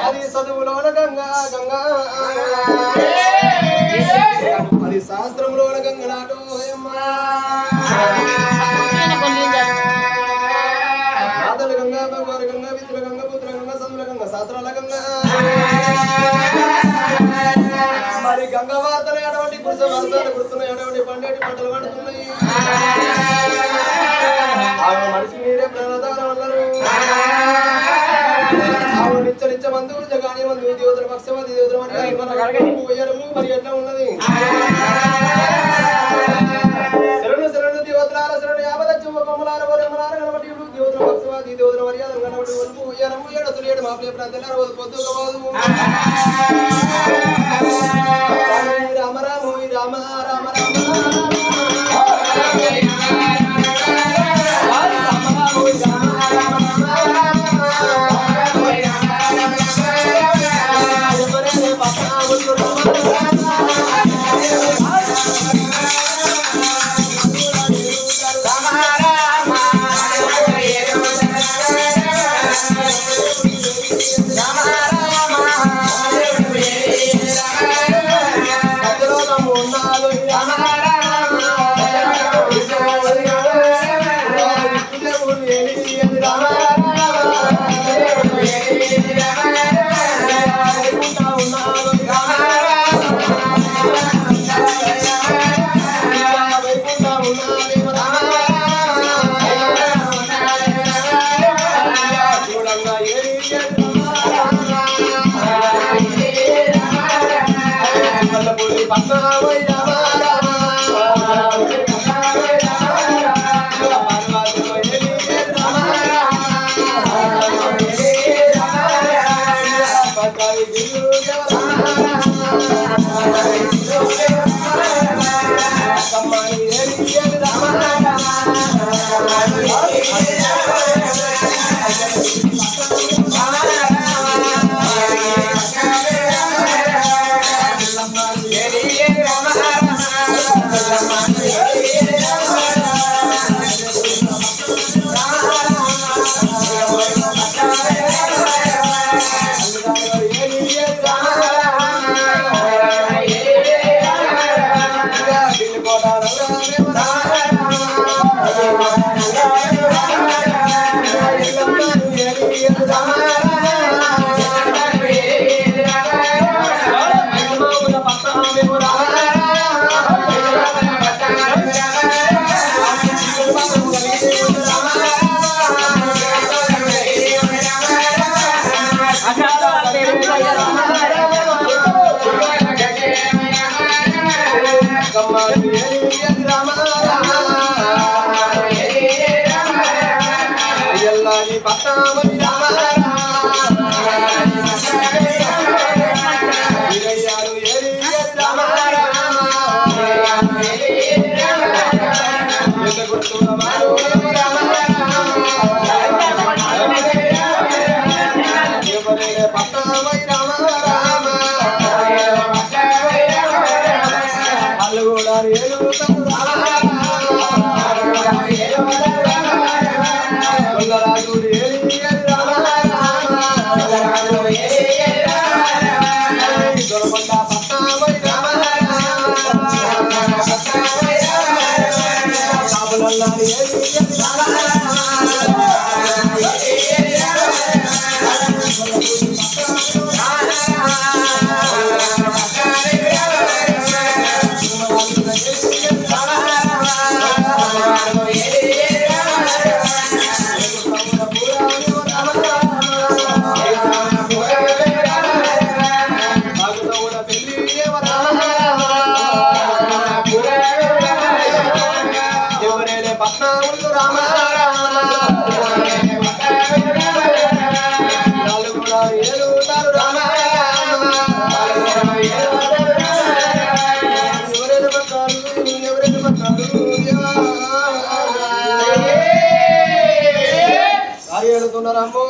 అది చదువులోన గంగా గంగా అది శాస్త్రంలోన గంగనాటో మాతల గంగా భగవాన్ గంగా విద్యుల గంగా పుత్ర గంగా సందుల గంగా శాస్త్రాల గంగా మరి గంగా వార్తలు ఎటువంటి పురుష వర్షాలు కుడుతున్నాయి ఎటువంటి పండేటి పంటలు పండుతున్నాయి మనిషి మీరే ప్రాణాధారం అన్నారు నిత్య బంధువులు జగాని బంధువు దేవతల పక్షవాది దేవతల మరి ఎట్లా ఉన్నది శరణు శరణు దేవతలార శరణు యాభదచ్చు కొమ్మలార వరమలార కనబడి దేవతల పక్షవాది దేవతల మర్యాద కనబడి వల్పు ఎరము ఏడు ఏడు మాపలే ప్రాంతాల రోజు పొద్దుకోదు రామ రామ రామ రామ పట్నాములు రామ నలుగురు ఏలుతారు రామ ఎవరైనా పట్టాలు ఎవరైనా పట్టాలు వెళుతున్నారమ్మో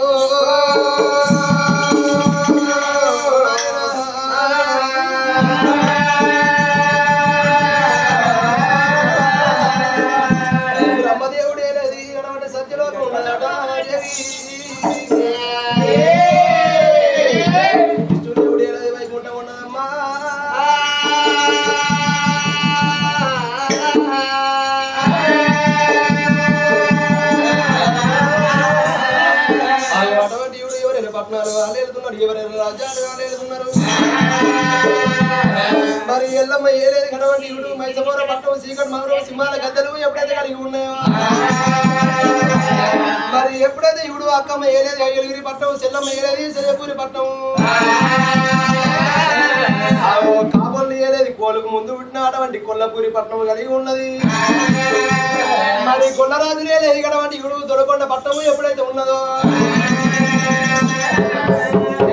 బ్రహ్మదేవుడు ఏలేది అటువంటి సత్యలోకం ఉన్నదట విష్ణుదేవుడు ఏలేది వైకుంఠం ఉన్నదమ్మా పట్నాలు వాళ్ళు వెళ్తున్నారు ఎవరైనా రాజ్యాలు వాళ్ళు వెళ్తున్నారు మరి ఎల్లమ్మ ఏలేదు కనవంటి ఇవుడు మైసమూర పట్టణం చీకటి మగరు సింహాల గద్దెలు ఎప్పుడైతే కలిగి ఉన్నాయో మరి ఎప్పుడైతే ఇవుడు అక్కమ్మ ఏలేదు అయ్యగిరి పట్టణం చెల్లమ్మ ఏలేదు సరేపూరి పట్టణం కాపల్ని ఏలేదు కోలుకు ముందు పుట్టిన అటువంటి కొల్లపూరి పట్టణం కలిగి ఉన్నది మరి కొల్లరాజు లేదు కనవంటి ఇవుడు దొరకొండ పట్టణం ఎప్పుడైతే ఉన్నదో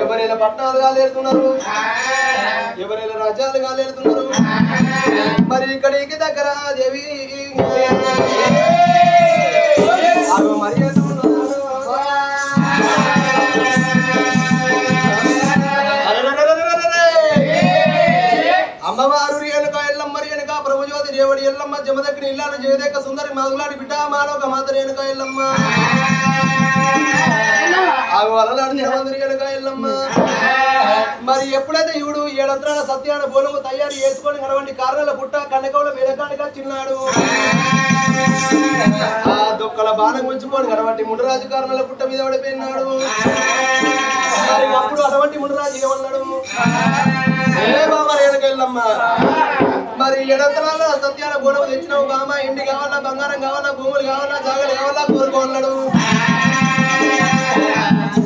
ఎవరైనా పట్టణాలు కాలేరుతున్నారు ఎవరైనా రాజ్యాలు కాలేరుతున్నారు మరి ఇక్కడికి దగ్గర దేవి మరి అమ్మవారు రేణుక ఎల్లమ్మ రేణుక ప్రభుజ్యోతి రేవడి ఎల్లమ్మ జమదగ్ని ఇల్లాలు జయదేక సుందరి మాదులాడి బిడ్డ మాలోక మాత రేణుక ఎల్లమ్మ మరి ఎప్పుడైతే ఇవుడు ఏడంత్రాల సత్యాన బోలము తయారు చేసుకొని కనవంటి కారణాల పుట్ట కన్నకవుల వేరకానిగా చిన్నాడు ఆ దొక్కల బాణం ఉంచుకొని కనవంటి ముండరాజు కారణాల పుట్ట మీద పడిపోయినాడు మరి అప్పుడు అటువంటి ముండరాజు ఏమన్నాడు ఏ బామ రేణుకెళ్ళమ్మ మరి ఏడంత్రాల సత్యాన బోలము తెచ్చినావు బామ ఇంటి కావాలా బంగారం కావాలా భూములు కావాలా జాగలు కావాలా కోరుకోన్నాడు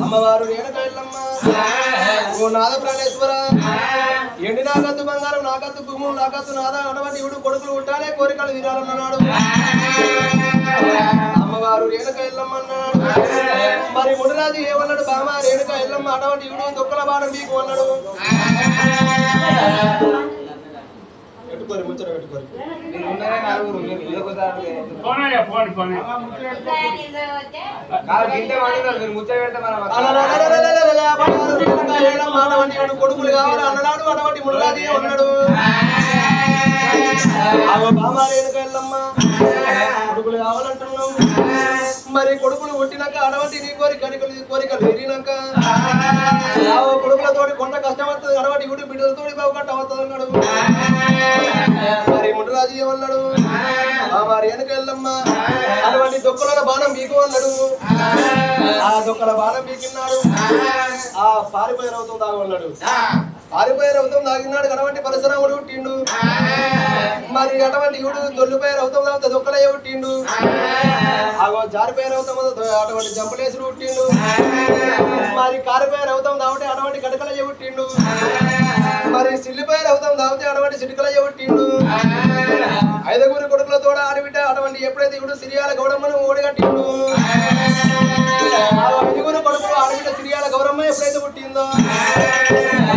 అమ్మవారు రేణుక ఎల్లమ్మ ఓ నాద ప్రాణేశ్వర ఎండి నాకత్తు బంగారం నాకత్తు భూములు నాకత్తు నాద అటువంటి ఇవుడు కొడుకులు ఉంటానే కోరికలు తీరాలన్నాడు అమ్మవారు రేణుక ఎల్లమ్మ అన్నాడు మరి ముడిరాజు ఏమన్నాడు బామ రేణుక ఎల్లమ్మ అటువంటి ఇవుడు దొక్కల బాణం మీకు అన్నాడు పెట్టుకోరు ముచ్చట పెట్టుకోరు కొడుకులు కావాలి అన్ననాడు అటువంటి ముడిరాజు అన్నాడు బామా రేణుక ఎల్లమ్మ కొడుకులు కావాలంటున్నావు మరి కొడుకులు పుట్టినాక అటువంటి నీ కోరికలు తీరినాక కొడుకులతోటి కొంత కష్టం వస్తుంది అటువంటి ఇవుడు బిడ్డలతోటి బాగుకట్ట వస్తుంది అన్నాడు మరి ముడిరాజు ఏమన్నాడు మరి వెనక వెళ్ళమ్మ అటువంటి దొక్కల బాణం బీకు అన్నాడు ఆ దొక్కల బాణం బీకిన్నాడు ఆ పారిపోయే రౌతం తాగన్నాడు పారిపోయే రౌతం తాగినాడు అటువంటి పరశురాముడు పుట్టిండు మరి అటువంటి ఇవుడు దొల్లిపోయే రౌతం తాగితే దొక్కలయ్య పుట్టిండు జారిపోయే రౌతం అటువంటి జంపలేసుడు పుట్టిండు మరి కారిపోయే రౌతం తాగితే అటువంటి గడకలయ్య పుట్టిండు మరి సిల్లిపోయే రౌతం తాగితే అటువంటి సిటికలయ్య పుట్టిండు ఐదుగురు కొడుకులతో ఆడబిడ్డ అటువంటి ఎప్పుడైతే ఇవుడు సిరియాల గౌరమ్మను ఓడిగట్టిండు ఐదుగురు కొడుకులు ఆడబిడ్డ సిరియాల గౌరమ్మ ఎప్పుడైతే పుట్టిందో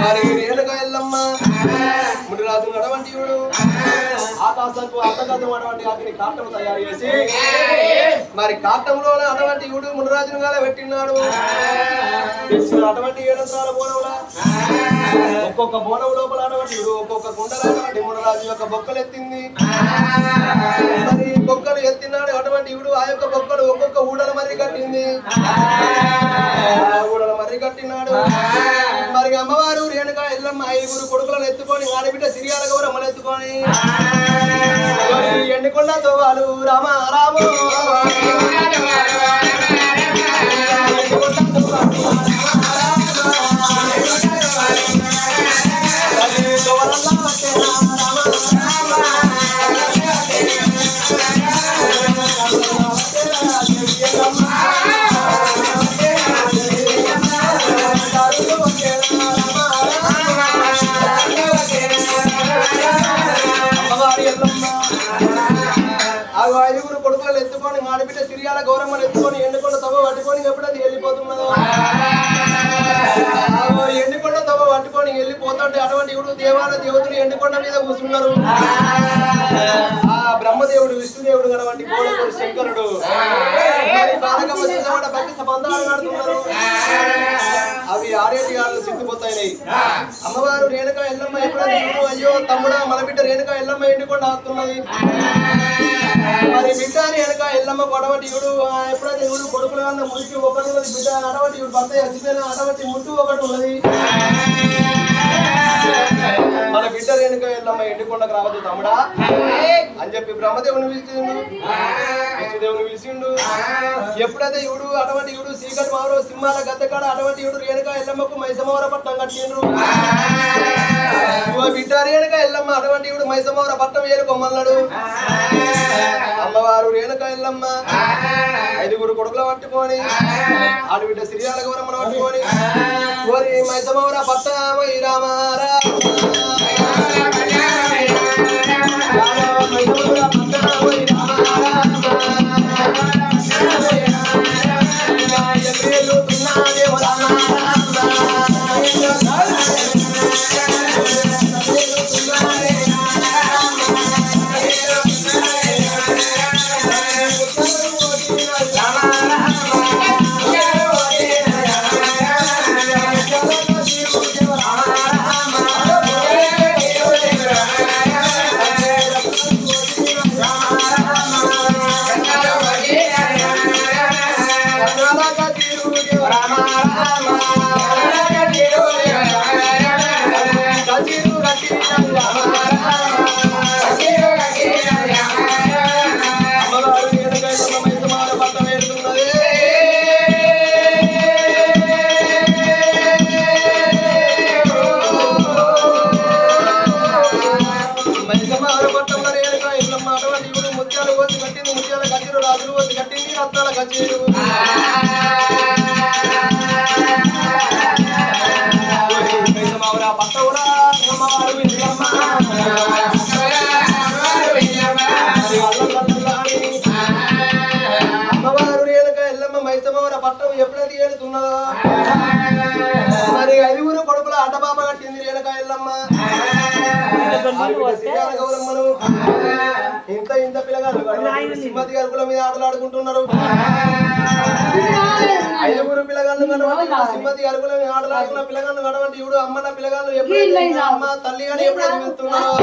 మరి రేణుక ఎల్లమ్మ ముడిరాజు అటువంటి ఇవుడు ఆకాశంకు అంతగతం అటువంటి అగ్ని కాటం తయారు చేసి మరి కాటంలో అటువంటి ఇవుడు ముడిరాజును గాల పెట్టినాడు అటువంటి ఏడంత్రాల బోనంలో ఒక్కొక్క బోనం లోపల అటువంటి ఇవుడు ఒక్కొక్క కుండల అటువంటి ముడిరాజు యొక్క బొక్కలు ఎత్తింది మరి బొక్కలు ఎత్తినాడు అటువంటి ఇవుడు ఆ యొక్క బొక్కలు ఒక్కొక్క ఊడల మర్రి కట్టింది ఊడల మర్రి కట్టినాడు మరి అమ్మవారు రేణుక ఎల్లమ్మ ఐదుగురు కొడుకులను ఎత్తుకొని ఆడబిడ్డ సిరియాల గౌరమ్మను ఎత్తుకొని ఎండుకొండతో వాళ్ళు రామ రాము ఎత్తుకొని ఆడబిడ్డ సిరియాల గౌరమ్మను ఎత్తుకొని ఎండుకొండ తవ్వ పట్టుకొని ఎప్పుడైతే వెళ్ళిపోతున్నదో ఎండుకొండ తవ్వ పట్టుకొని వెళ్ళిపోతుంటే అటువంటి ఇప్పుడు దేవతలు ఎండుకొండ మీద కూర్చున్నారు. ఆ బ్రహ్మదేవుడు విష్ణుదేవుడు కనవంటి గోడకుడు శంకరుడు బాలకమ్మ చూసామంటే భక్తి సంబంధాలు నడుతున్నారు. అవి ఆడేటి ఆడలు సిగ్గుపోతాయి. అమ్మవారు రేణుక ఎల్లమ్మ ఎప్పుడైతే అయ్యో తమ్ముడా మన బిడ్డ రేణుక ఎల్లమ్మ ఎండుకొండ ఆస్తున్నది. మరి బిడ్డ రేణుక ఎల్లమ్మ అటువంటి ఇవుడు ఎప్పుడైతే ఇవుడు కొడుకుల కన్నా మురికి ఒకటి ఉన్నది. బిడ్డ అటువంటి ఇవుడు భర్త చచ్చిపోయిన అటువంటి ముట్టు ఒకటి ఉన్నది. మన బిడ్డ రేణుక ఎల్లమ్మ ఎండుకొండకు రావద్దు తమ్ముడా అని చెప్పి బ్రహ్మదేవుని పిలిచిండు, విష్ణుదేవుని పిలిచిండు. ఎప్పుడైతే ఇవుడు అటువంటి ఇవుడు సీకటి మావరు సింహాల గద్దెకాడ అటువంటి ఇవుడు రేణుక ఎల్లమ్మకు మైసమవర పట్టం కట్టిండ్రు. బిడ్డ రేణుక ఎల్లమ్మ అటువంటి ఇవుడు మైసమవర పట్టం ఏలుకొమ్మన్నాడు. అమ్మవారు రేణుక ఎల్లమ్మ 5 కొడుకుల పట్టుకొని ఆడబిడ్డ సిరియాల గౌరమ్మను పట్టుకొని ఓరి మైసమవర పట్టం రామారా అమ్మవారు రేణుక ఎల్లమ్మ మైసమవర పట్టం ఎప్పుడైతే ఏలుతున్నదో మరి 5 కొడుకుల అడ్డబాబ కట్టింది రేణుక ఎల్లమ్మ. గౌరమ్మను ఇంత పిల్లగాళ్ళు సింహతి గరుకుల మీద ఆటలాడుకుంటున్నారు. 5 పిల్లగాళ్ళు కనవంటి సింహతి గరుకుల మీద ఆటలాడుకున్న పిల్లగాళ్ళు కనవంటి ఇప్పుడు అమ్మన్న పిల్లగాళ్ళు ఎప్పుడైతే అమ్మ తల్లి అని ఎప్పుడైతే వెళ్తున్నారో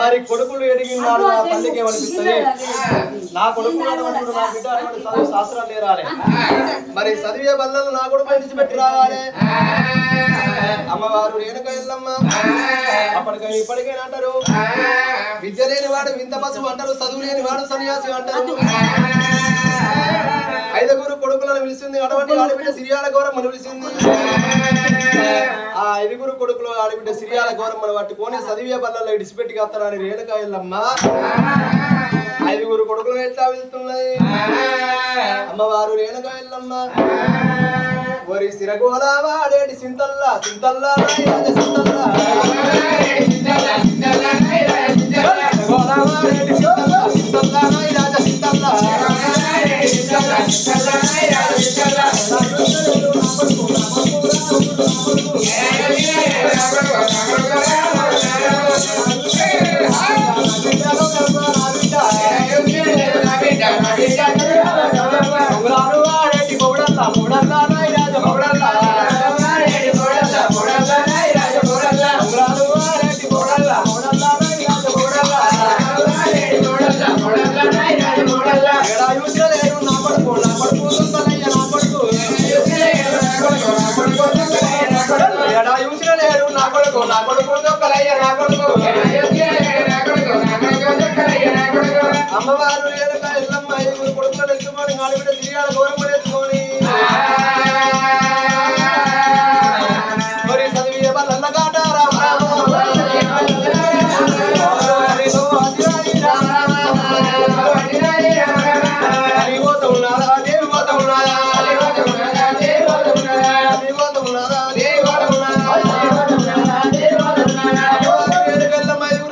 మరి కొడుకులు ఎదిగినాడు నా తల్లికి ఏమనిపిస్తుంది? నా కొడుకు అటువంటి నా బిడ్డ అటువంటి చదువు శాస్త్రాలు నేరాలి. మరి చదివే బల్లలు నా కొడుకు విడిచిపెట్టి రావాలి. అమ్మవారు రేణుక ఎల్లమ్మ అప్పటికైనా ఇప్పటికైనా అంటారు విద్య లేని వాడు వింత పశువు అంటారు, చదువు లేని వాడు సన్యాసి అంటారు. 5 కొడుకులను పిలిచింది అటువంటి ఆడబిడ్డ సిరియాల గౌరమ్మను పిలిచింది. ఆ 5 కొడుకులు ఆడబిడ్డ సిరియాల గౌరమ్మను పట్టుకొని చదివే బల్లల్లో ఇడిచిపెట్టి వస్తానని రేణుక ఎల్లమ్మ 5 కొడుకులు ఎట్లా వెళ్తున్నది. అమ్మవారు రేణుక ఎల్లమ్మ వరి సిరగోల వాడేటి సింతల్లా సింతల్లా సింతల్లా అమ్మవారు రేణుక ఎల్లమ్మ 5 కొడుకులను ఎత్తుకొని ఆడబిడ్డ సిరియాల గౌరమ్మను ఎత్తుకొని మరి చదివే బల్ల కాట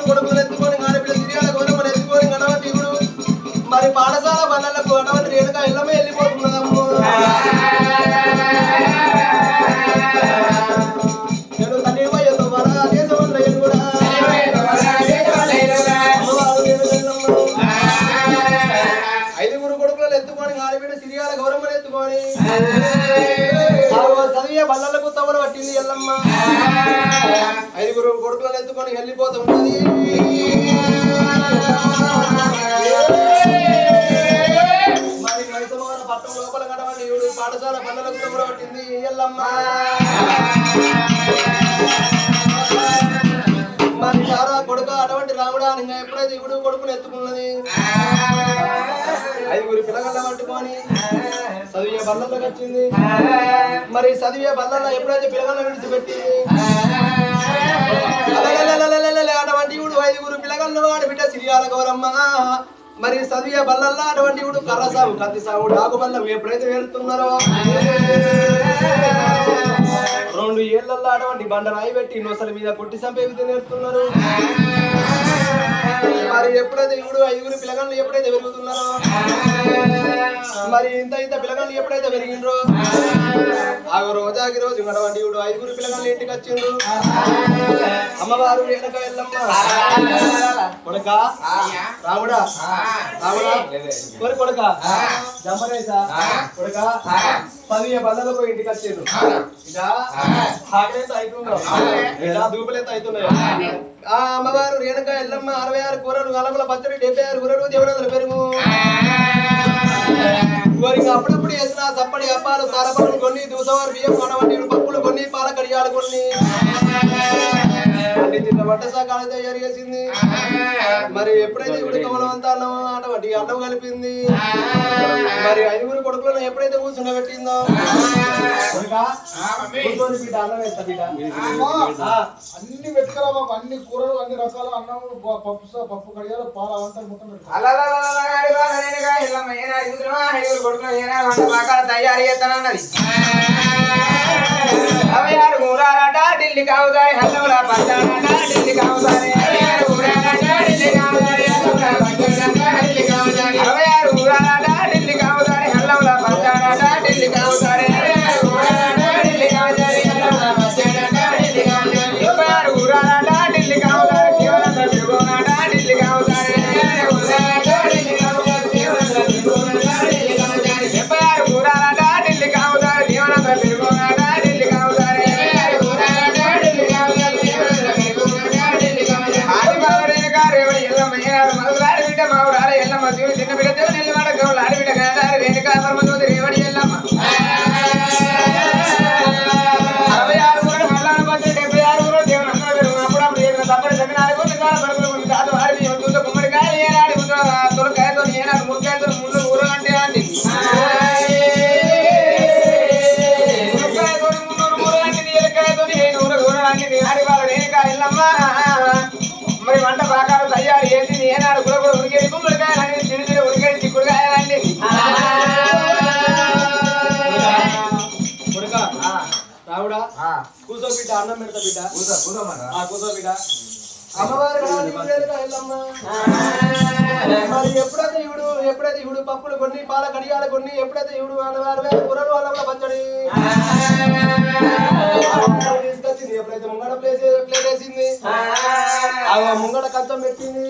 కొడుకులు ఎత్తుకొని ఆడబిడ్డ సిరియాల గౌరమ్మను ఎత్తుకొని అటువంటి రేణుక ఎల్లమ్మ వెళ్ళిపోతున్నదమ్ము. నేను తల్లి పోయేదో వరా దేశమంలో కూడా ఐదుగురు కొడుకులను ఎత్తుకొని ఆడబిడ్డ సిరియాల గౌరమ్మను ఎత్తుకొని చదివే బల్లలకు తవలు పట్టింది ఎల్లమ్మ. ఐదుగురు కొడుకులను ఎత్తుకొని వెళ్ళిపోతున్నది. మరి మైసమోహన పట్టణం లోపల కడవండి ఈవిడు పాఠశాల బల్లలకు తవలు పట్టింది ఎల్లమ్మ. మరి సారా కొడుక అటువంటి రాముడా అని ఎప్పుడైతే ఇవిడు కొడుకుని ఎత్తుకున్నది ఐదుగురు పిల్లగల్ల పట్టుకొని చదివే బల్లలోకి వచ్చింది. మరి చదివే బల్లల్లో ఎప్పుడైతే పిల్లగల్ల విడిచిపెట్టింది అటువంటి ఇవుడు ఐదుగురు పిల్లగల్ల వాడి బిడ్డ సిరియాల గౌరమ్మ. మరి చదివే బల్లల్లో అటువంటి ఇవుడు కర్ర సాగు కత్తి సాగు డాకు బల్లం ఎప్పుడైతే వెళ్తున్నారో 2 ఏళ్లలో అటువంటి బండ రాయి పెట్టి నొసల మీద కొట్టి చంపే విధంగా నేర్పుతున్నారు. మరి ఎప్పుడైతే ఇవుడు ఐదుగురు పిల్లగాళ్ళు ఎప్పుడైతే పెరుగుతున్నారో మరి ఇంత పిల్లగాళ్ళు ఎప్పుడైతే పెరిగిండ్రో ఆ రోజాకి రోజు అటువంటి ఇవుడు ఐదుగురు పిల్లగాళ్ళు ఇంటికి వచ్చిండ్రు. అమ్మవారు వెనక ఎల్లమ్మ కొడుక రాముడా రాముడా కోరి కొడుక జంపరేసా కొడుక చదివే బల్లలకు ఇంటికి వచ్చిండ్రు. ఇక ఆకలైతే అవుతుందో ఇలా దూపులైతే అవుతున్నాయో ఆ అమ్మవారు రేణుక ఎల్లమ్మ 66 కూరలు గలముల పచ్చడి 76 కూరలు దేవుడు పెరుగు వారికి అప్పుడప్పుడు వేసిన చప్పటి అప్పాలు సారపడులు కొన్ని దూసవారు బియ్యం కొనవంటి పప్పులు కొన్ని పాల కడియాలు కొన్ని అన్ని తిన్న వంట శాఖ జరిగేసింది. మరి ఎప్పుడైతే ఇప్పుడు కమలవంతా అన్నం అటువంటి అన్నం కలిపింది. మరి ఐదుగురు కొడుకులను ఎప్పుడైతే కూర్చుండబెట్టిందో బిడ్డ అన్నం వేస్తా బిడ్డ అన్ని పెట్టుకురా బాబు, అన్ని కూరలు అన్ని రకాల అన్నం పప్పు కడియాలు పాల అవంతా మొత్తం తయారు చేస్తానన్నది. 66 కూరాలట ఢిల్లీ కావుతాయి హల్లవుల పచ్చాడట ఢిల్లీ కావుతాయి 66 కూరాలట ఢిల్లీ కావుతాయి హల్లవుల పచ్చాడట ఢిల్లీ కావుతాయి 66 కూరాలట ఢిల్లీ కావుతాయి కేవలం తిరుగునాట ఢిల్లీ కావుతాయి 76 కూరాలట ఢిల్లీ కావుతాయి కేవలం తిరుగునాట ఢిల్లీ కావుతాయి ఎల్లమ్మ దేవుడు చిన్న బిడ్డ దేవుడు నిలబడ గౌలు ఆడిబిడ్డ గారి రేణుకా పరమజ్యోతి రేవడి ఎల్లమ్మ 66 కూరలు మల్లాన పత్రి 76 కూరలు దేవుడు అందరూ పెరుగు అప్పుడప్పుడు ఏదైనా తప్పటి సగనాలు కొన్ని కాల పడుకులు కొన్ని కాదు ఆడి ముందు గుమ్మడికాయ ఏనాడు ముందు తొలకాయతో ఏనాడు ముక్కాయతో ముందు ఊరు అంటే అండి ముక్కాయతో మున్నూరు ఊరు అంటే నీలకాయతో 5 ఊరు అంటే ఆడి వాళ్ళ రేణుకా ఎల్లమ్మ. మరి వంట పాకాలు తయారు చేసి ఏనాడు కూడా ఉడికేది గుమ్మడికాయలు చిన్న ఉడికేది చిక్కుడుకాయలండి. కొడుక రావుడా కూసో బిడ్డ అన్నం పెడతా బిడ్డ కూసో బిడ్డ అమ్మవారు ఎల్లమ్మ. మరి ఎప్పుడైతే ఇవుడు పప్పులు కొన్ని పాల కడియాలు కొన్ని ఎప్పుడైతే ఇవుడు 66 కూరలు వాళ్ళ పచ్చడి తీసుకొచ్చింది. ఎప్పుడైతే ముంగడ ప్లేట్ వేసింది ఆ ముంగడ కంచం పెట్టింది.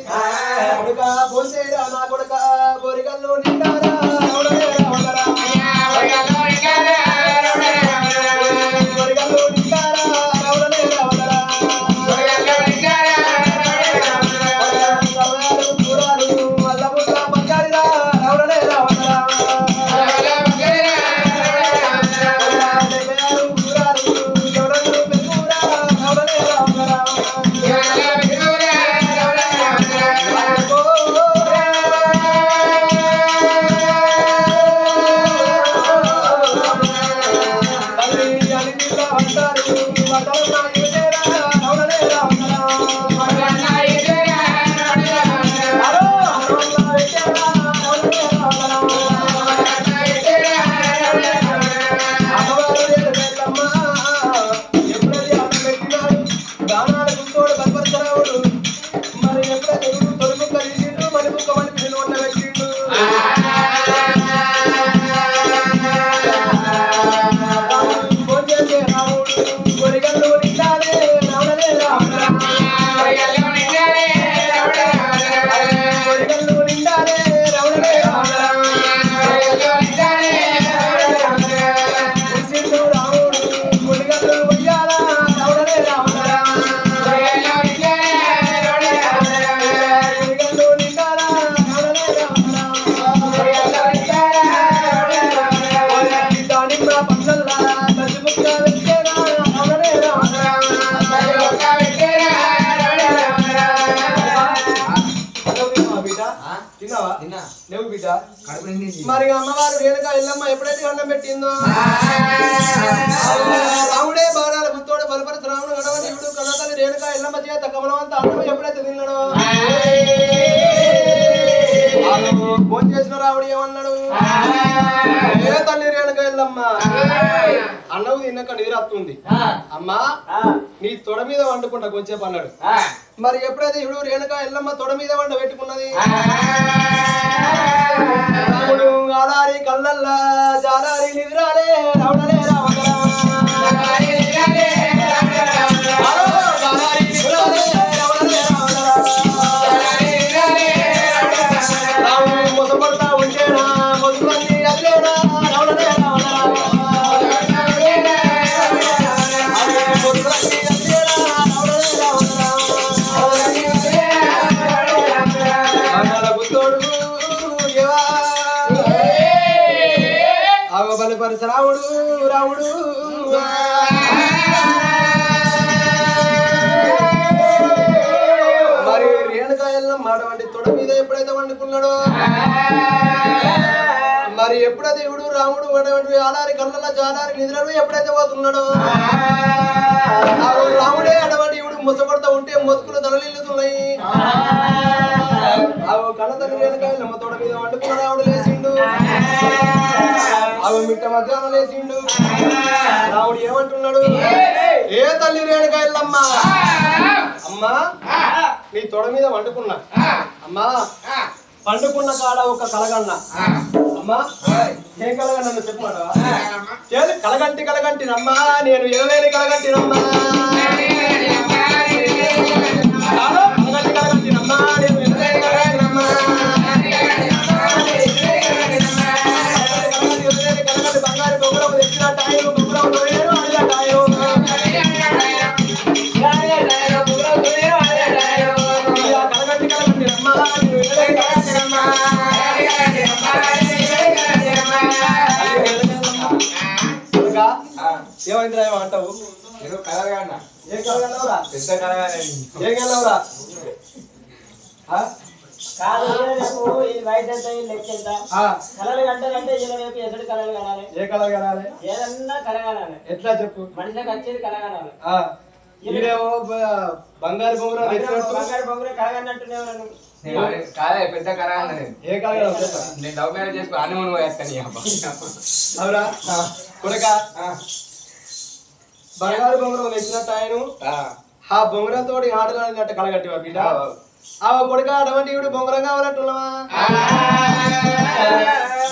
కొడుక పోసేరా నా కొడుక బోరిగల్లు నిండారా బోరిగల్లు నిండారా రౌడలే రావడరా కూరాలు మల్ల ముట్ట పక్కాడిరా రౌడలే రావడరా తిన్నావా? తిన్నా. లేవు బిడ్డ. కడుపు నిండింది. మరి అమ్మవారు రేణుక ఎల్లమ్మ ఎప్పుడైతే అన్నం పెట్టిందో రాముడే బాణాల గుర్తోడు బలపరచు రాముడు గడవనీయుడు కన్నతల్లి రేణుక ఎల్లమ్మ చేత కమలవంత అన్నం ఎప్పుడైతే తిన్నాడో ఫోన్ చేసిన రాముడు ఏమన్నాడు? ఏ తల్లి రేణుక ఎల్లమ్మ అన్నవు తిన్నాక నీరు వస్తుంది అమ్మా నీ తొడ మీద వండుకుంటా కొంచెం అన్నాడు. మరి ఎప్పుడైతే ఇప్పుడు రేణుక ఎల్లమ్మ తొడ మీద వండ పెట్టుకున్నది రాముడు ఆలారి కళ్ళల్లా జాలారి నిద్రాలే రావడలే రావడరా మొదపడతా ఉంటేనా మొదలన్నీ అదిలేనా రావడలే రావడరా బలపరచ రాముడు రాముడు మరి రేణుక ఎల్లమ్మ అటువంటి తొడ మీద ఎప్పుడైతే వండుకున్నాడో మరి ఎప్పుడైతే ఇవుడు రాముడు అటువంటి ఆడారి కళ్ళ జాడారి నిద్రలు ఎప్పుడైతే పోతున్నాడో రాముడే అటువంటి ఇవుడు ముసపడతా ఉంటే మొతుకులు తలలిల్లుతున్నాయి. కళ్ళ తల్లి రేణుక ఎల్లమ్మ తొడ మీద వండుకున్న రాముడు లేచిండు. అవి మిట్ట మధ్యాహ్నం లేచిండు. రాముడు ఏమంటున్నాడు? ఏ తల్లి రేణుక ఎల్లమ్మ అమ్మా నీ తొడ మీద వండుకున్నా అమ్మా పండుకున్న కాడ ఒక కలగన్న అమ్మా ఏం కలగన్న చెప్పమాట కలగంటి కలగంటినమ్మా నేను ఎనలేని కలగంటినమ్మా కలగంటి కలగంటినమ్మా నేను ఎనలేని కలగంటినమ్మా కలగంటి బంగారు బొమ్మరం తెచ్చిన టైరు బొమ్మరం వేరు అడిగా టైరు కలగంటి కలగంటినమ్మా నేను ఎనలేని కలగంటినమ్మా ఏమైందిరా ఏమంటావు? ఏదో కలగా అన్న. ఏం కలగలవురా? పెద్ద కలగా ఏం కలవరా? కాదు రేపు ఈ వయసు ఎంత ఈ లెక్క ఎంత కలలు గంటలంటే ఇలా రేపు ఎదుడు కలలు కనాలి. ఏ కలర్ కనాలి? ఏదన్నా కలగాలి. ఎట్లా చెప్పు? మనిషికి వచ్చేది కలగాలి. ఈడేమో బంగారు బొంగురం తెచ్చినట్టు బంగారు బొంగురే కలగన్నట్టునే ఉన్నాను. కాదే పెద్ద కలగా అన్న నేను. ఏ కలగలవు చెప్ప? నేను లవ్ మ్యారేజ్ చేసుకో హనీమూన్ పోయేస్తాను అవురా కొడక బంగారు బొంగురం తెచ్చినట్టు ఆయన ఆ బొంగురంతో ఆటలాడినట్టు కలగట్టివా బిడ్డ? ఆ కొడుక అటువంటి ఇవి బొంగరం కావాలంటున్నావా?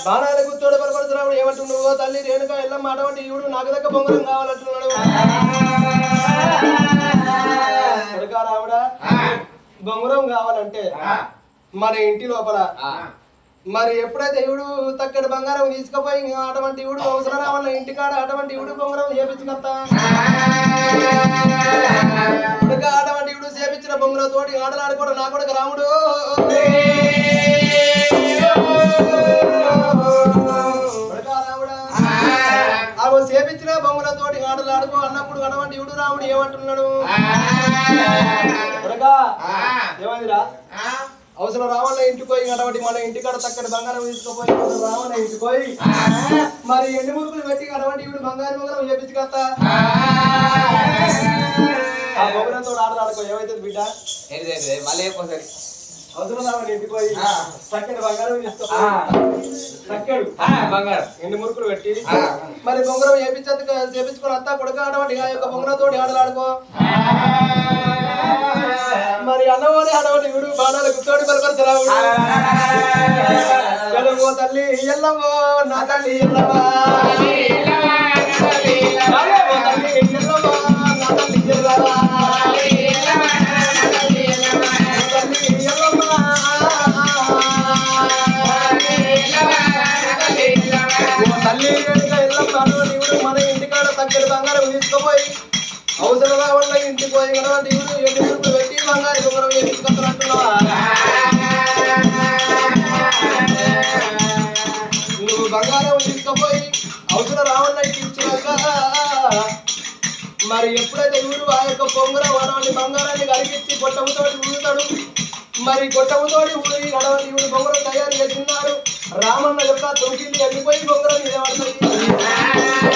బాణాల గుర్తోడు బలపడుతున్నాడు ఏమంటున్నావు? తల్లి రేణుక ఎల్లమ్మ అటువంటి ఇవుడు నాకు దగ్గర బొంగరం కావాలంటున్నాడు. కొడుక రాముడా బొంగరం కావాలంటే మన ఇంటి లోపల మరి ఎప్పుడైతే ఇవుడు తక్కడి బంగారం తీసుకుపోయి అటువంటి ఇవుడు అవసరం రావాల ఇంటికాడ అటువంటి ఇవుడు బొంగరం చేపించుకొస్తా అటువంటి ఇవుడు చేపించిన బొంగరం తోటి ఆటలాడుకోవడం నా కొడుకు రాముడు రాముడా అవి చేపించిన బొంగరం తోటి ఆటలాడుకో అన్నప్పుడు అటువంటి ఇవుడు రాముడు ఏమంటున్నాడు? ఏమైందిరా? అవసరం రావణ ఇంటికి పోయి అటువంటి మన ఇంటికాడ తక్కడి బంగారం తీసుకుపోయి రావణ ఇంటికి పోయి మరి ఎండు మురుకులు పెట్టి అటువంటి ఇప్పుడు బంగారు బొంగరం చేపించుకొస్తా ఆ బొంగరంతో ఆటలాడుకో. ఏమైతుంది బిడ్డ? మళ్ళీ ఒకసారి అవసరం రావణ ఇంటికి పోయి తక్కడి బంగారం తీసుకో తక్కడు బంగారం ఎండు మురుకులు పెట్టి మరి బొంగరం చేపించుకొని వస్తా కొడుక అటువంటి ఆ యొక్క బొంగరంతో ఆటలాడుకో. మరి అన్నవాడి అడవడి ఇవుడు బాణాల గుర్తోడి బలపరచరావుడు తెలుగు తల్లి ఎల్లవో నా తల్లి ఎల్లవా తల్లి ఎల్లవా నా తల్లి ఎల్లవా తల్లి ఎల్లమ్మ అటువంటి ఇవుడు మన ఇంటికాడ తగ్గడి బంగారం తీసుకుపోయి అవసరం వల్ల ఇంటికి పోయి కదా దేవుడు ఎన్ని పెట్టి బంగారు బొంగరం వేసుకొస్తున్నట్టున్నావా? నువ్వు బంగారం తీసుకుపోయి అవసరం రావన్న ఇచ్చినాక మరి ఎప్పుడైతే దేవుడు ఆ యొక్క బొంగరం అటువంటి బంగారాన్ని కలిగించి పొట్టముతోటి ఊగుతాడు మరి గొట్టముతోటి ఊరి గడవని ఊరి బొమ్మలు తయారు చేస్తున్నారు రామన్న యొక్క తొలికిల్లి వెళ్ళిపోయి బొమ్మల మీద పడుతుంది